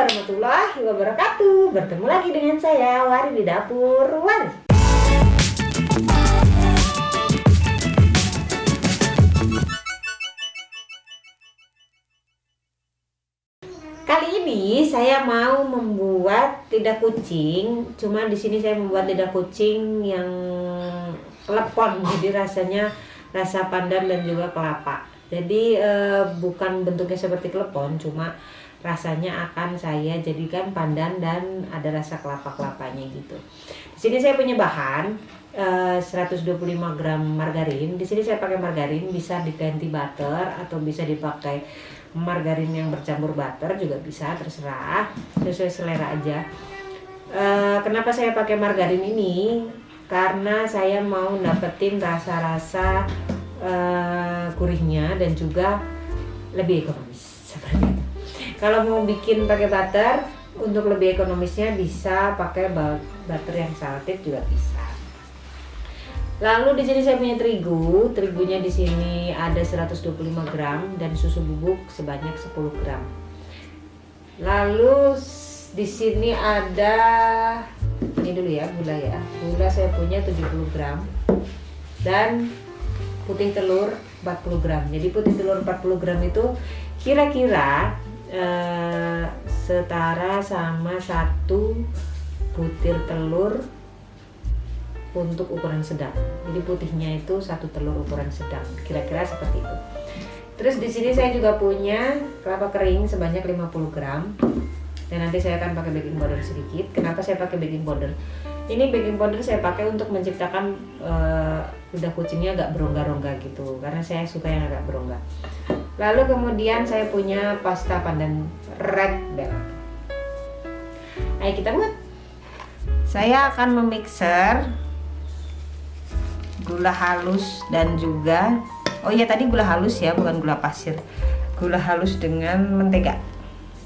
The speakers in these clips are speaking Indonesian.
warahmatullahi wabarakatuh. Bertemu lagi dengan saya Wari di Dapur Wari. Kali ini saya mau membuat lidah kucing. Cuma di sini saya membuat lidah kucing yang lepon, jadi rasanya rasa pandan dan juga kelapa. Jadi bukan bentuknya seperti klepon, cuma rasanya akan saya jadikan pandan dan ada rasa kelapa-kelapanya gitu. Di sini saya punya bahan 125 gram margarin. Di sini saya pakai margarin, bisa diganti butter atau bisa dipakai margarin yang bercampur butter juga bisa, terserah, sesuai selera aja. Kenapa saya pakai margarin ini? Karena saya mau dapetin rasa-rasa gurihnya dan juga lebih ekonomis seperti itu. Kalau mau bikin pakai butter, untuk lebih ekonomisnya bisa pakai butter yang salted juga bisa. Lalu di sini saya punya terigu. Terigunya di sini ada 125 gram dan susu bubuk sebanyak 10 gram. Lalu di sini ada ini dulu ya, gula ya. Gula saya punya 70 gram dan putih telur 40 gram. Jadi putih telur 40 gram itu kira-kira setara sama 1 butir telur untuk ukuran sedang. Jadi putihnya itu 1 telur ukuran sedang, kira-kira seperti itu. Terus di sini saya juga punya kelapa kering sebanyak 50 gram. Dan nanti saya akan pakai baking powder sedikit. Kenapa saya pakai baking powder? Ini baking powder saya pakai untuk menciptakan lidah kucingnya agak berongga-rongga gitu, karena saya suka yang agak berongga. Lalu kemudian saya punya pasta pandan red bell. Ayo kita buat. Saya akan memixer gula halus dan juga, oh iya tadi gula halus ya, bukan gula pasir. Gula halus dengan mentega.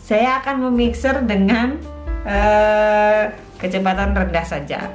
Saya akan memixer dengan kecepatan rendah saja.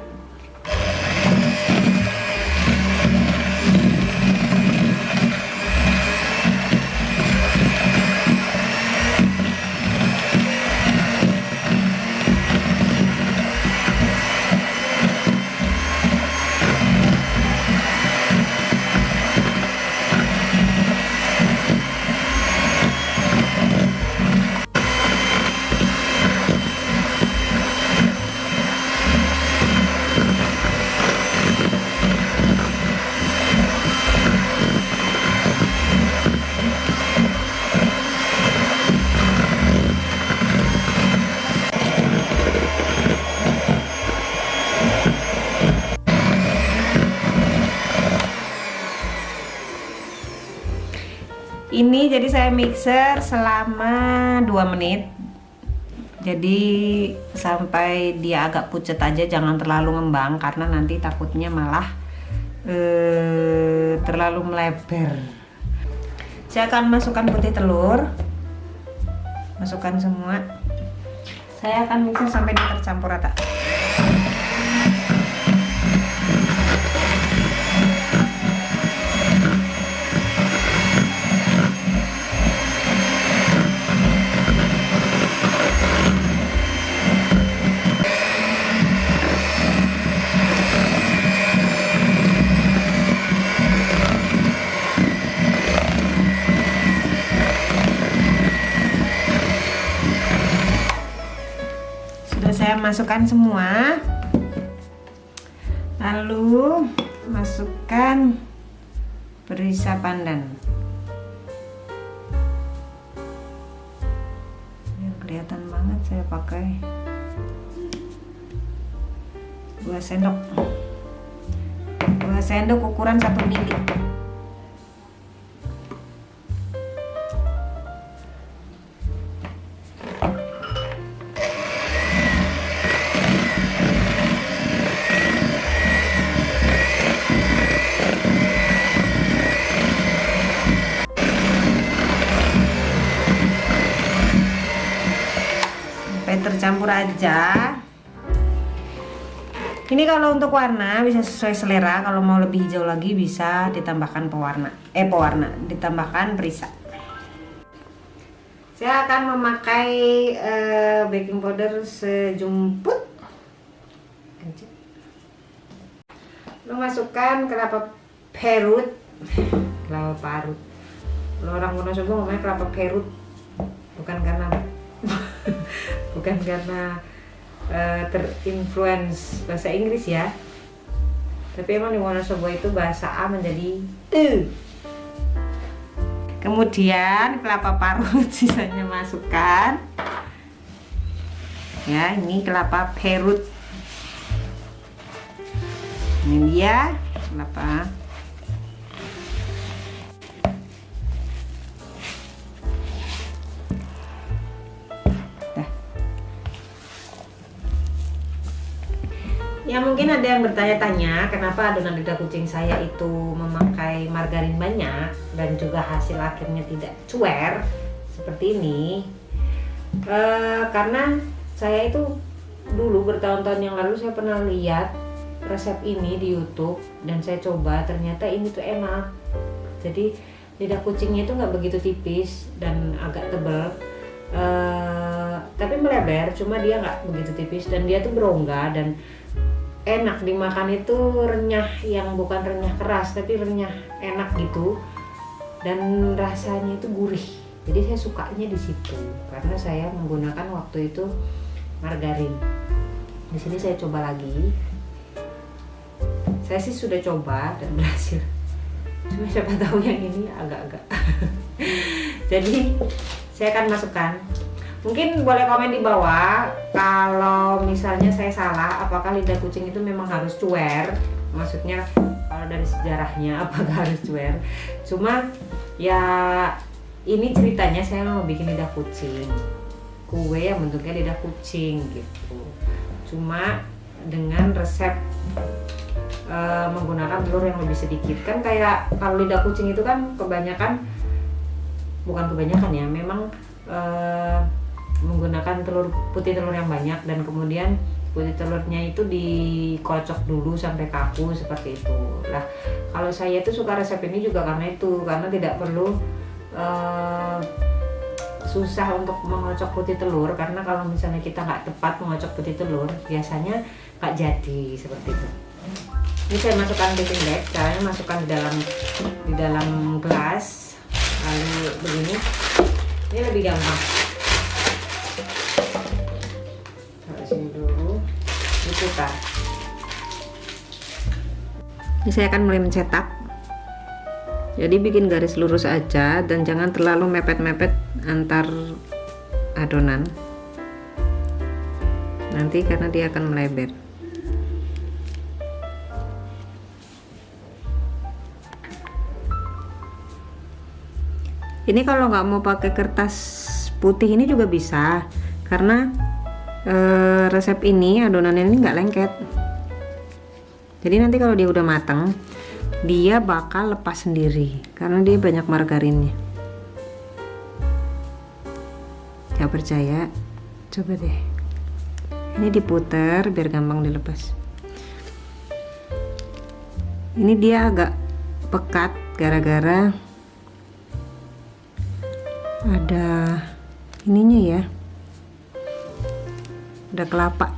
Ini jadi saya mixer selama 2 menit. Jadi sampai dia agak pucet aja, jangan terlalu ngembang karena nanti takutnya malah terlalu melebar. Saya akan masukkan putih telur. Masukkan semua. Saya akan mixer sampai dia tercampur rata. Saya masukkan semua, lalu masukkan perisa pandan. Biar kelihatan banget saya pakai 2 sendok. 2 sendok ukuran 1 mili. Tercampur aja. Ini kalau untuk warna bisa sesuai selera. Kalau mau lebih hijau lagi bisa ditambahkan pewarna, ditambahkan perisa. Saya akan memakai baking powder sejumput aja. Lalu masukkan kelapa parut. Kelapa parut. Kalau orang Wonosobo ngomongnya kelapa parut. Bukan karena terinfluence bahasa Inggris ya. Tapi emang di Wonosobo itu bahasa A menjadi E. Kemudian kelapa parut sisanya masukkan. Ya, ini kelapa parut. Ini dia kelapa. Ya mungkin ada yang bertanya-tanya kenapa adonan lidah kucing saya itu memakai margarin banyak dan juga hasil akhirnya tidak cuer seperti ini. Karena saya itu dulu bertahun-tahun yang lalu saya pernah lihat resep ini di YouTube dan saya coba, ternyata ini tuh enak. Jadi lidah kucingnya itu nggak begitu tipis dan agak tebal. Tapi melebar, cuma dia nggak begitu tipis dan dia tuh berongga dan enak dimakan. Itu renyah, yang bukan renyah keras tapi renyah enak gitu, dan rasanya itu gurih. Jadi saya sukanya di situ karena saya menggunakan waktu itu margarin. Di sini saya coba lagi. Saya sih sudah coba dan berhasil. Cuma siapa tahu yang ini agak-agak. Jadi saya akan masukkan. Mungkin boleh komen di bawah kalau misalnya saya salah, apakah lidah kucing itu memang harus cuer. Maksudnya kalau dari sejarahnya apakah harus cuer. Cuma ya ini ceritanya saya mau bikin lidah kucing, kue yang bentuknya lidah kucing gitu. Cuma dengan resep menggunakan telur yang lebih sedikit. Kan kayak kalau lidah kucing itu kan kebanyakan, bukan kebanyakan ya, memang menggunakan putih telur yang banyak, dan kemudian putih telurnya itu dikocok dulu sampai kaku seperti itu. Lah kalau saya itu suka resep ini juga karena itu, karena tidak perlu susah untuk mengocok putih telur, karena kalau misalnya kita nggak tepat mengocok putih telur biasanya nggak jadi seperti itu. Ini saya masukkan baking bag, caranya masukkan di dalam gelas, lalu begini. Ini lebih gampang. Sini dulu, diputar. Ini saya akan mulai mencetak. Jadi bikin garis lurus aja dan jangan terlalu mepet-mepet antar adonan. Nanti karena dia akan melebar. Ini kalau nggak mau pakai kertas putih ini juga bisa, karena resep ini adonannya ini nggak lengket. Jadi nanti kalau dia udah matang dia bakal lepas sendiri karena dia banyak margarinnya. Gak percaya, coba deh. Ini diputar biar gampang dilepas. Ini dia agak pekat gara-gara ada ininya ya, ada kelapa.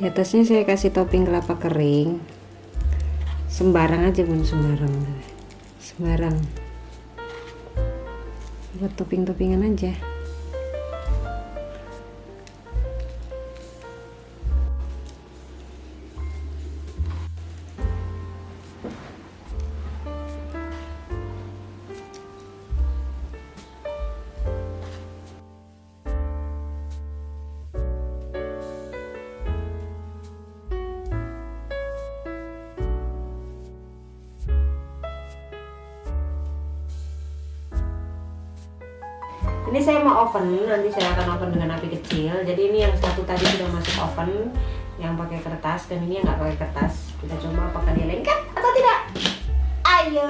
Di atasnya saya kasih topping kelapa kering. Sembarang aja bun, sembarang buat topping-toppingan aja. Ini saya mau oven, nanti saya akan oven dengan api kecil. Jadi ini yang satu tadi sudah masuk oven, yang pakai kertas, dan ini yang nggak pakai kertas. Kita coba apakah dia lengket atau tidak. Ayo.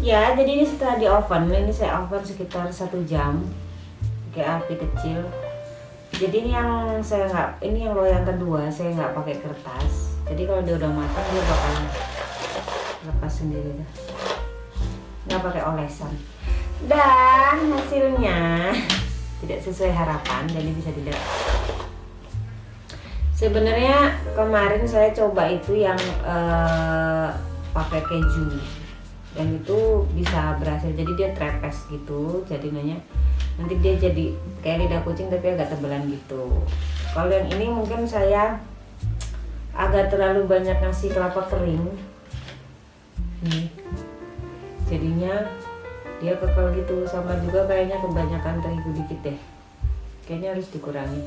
Ya, jadi ini setelah di oven, ini saya oven sekitar 1 jam, pakai api kecil. Jadi ini yang saya nggak, ini yang loyang kedua, saya nggak pakai kertas. Jadi kalau dia udah matang dia bakal lepas sendiri dah, nggak pakai olesan, dan hasilnya tidak sesuai harapan. Jadi bisa dilihat, sebenarnya kemarin saya coba itu yang pakai keju, dan itu bisa berhasil. Jadi dia trepes gitu, jadi nanti dia jadi kayak lidah kucing tapi agak tebelan gitu. Kalau yang ini mungkin saya agak terlalu banyak ngasih kelapa kering. Nih, jadinya dia kekal gitu, sama juga kayaknya kebanyakan terigu dikit deh, kayaknya harus dikurangi.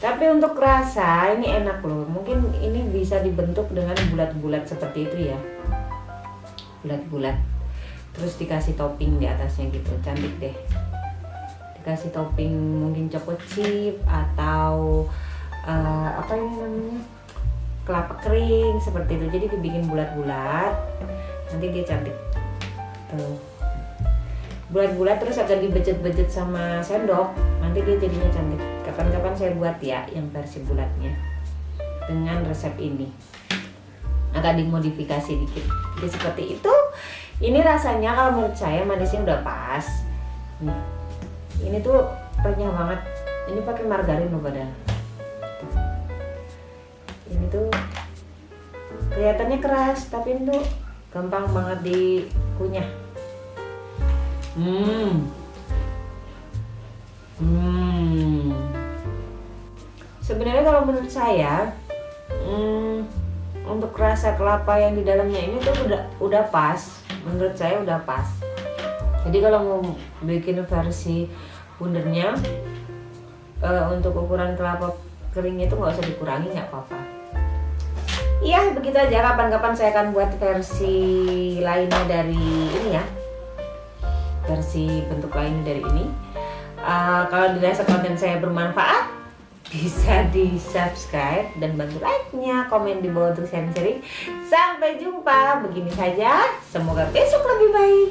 Tapi untuk rasa ini enak loh, mungkin ini bisa dibentuk dengan bulat-bulat seperti itu ya, bulat-bulat, terus dikasih topping di atasnya gitu, cantik deh. Dikasih topping mungkin choco chip atau apa ini namanya, kelapa kering seperti itu. Jadi dibikin bulat-bulat, nanti dia cantik tuh, bulat-bulat terus agak dibejet-bejet sama sendok, nanti dia jadinya cantik. Kapan-kapan saya buat ya yang versi bulatnya dengan resep ini, agak dimodifikasi dikit. Jadi seperti itu. Ini rasanya kalau menurut saya manisnya udah pas nih. Ini tuh renyah banget, ini pakai margarin loh padahal. Ini tuh kelihatannya keras tapi itu gampang banget dikunyah. Sebenarnya kalau menurut saya untuk rasa kelapa yang di dalamnya ini tuh udah pas. Menurut saya udah pas. Jadi kalau mau bikin versi bundernya untuk ukuran kelapa keringnya itu nggak usah dikurangi, nggak apa-apa. Iya, begitu aja. Kapan-kapan saya akan buat versi lainnya dari ini ya, versi bentuk lainnya dari ini. Kalau dirasa konten saya bermanfaat, bisa di subscribe dan bantu like-nya, komen di bawah untuk sharing-sharing. Sampai jumpa, begini saja. Semoga besok lebih baik.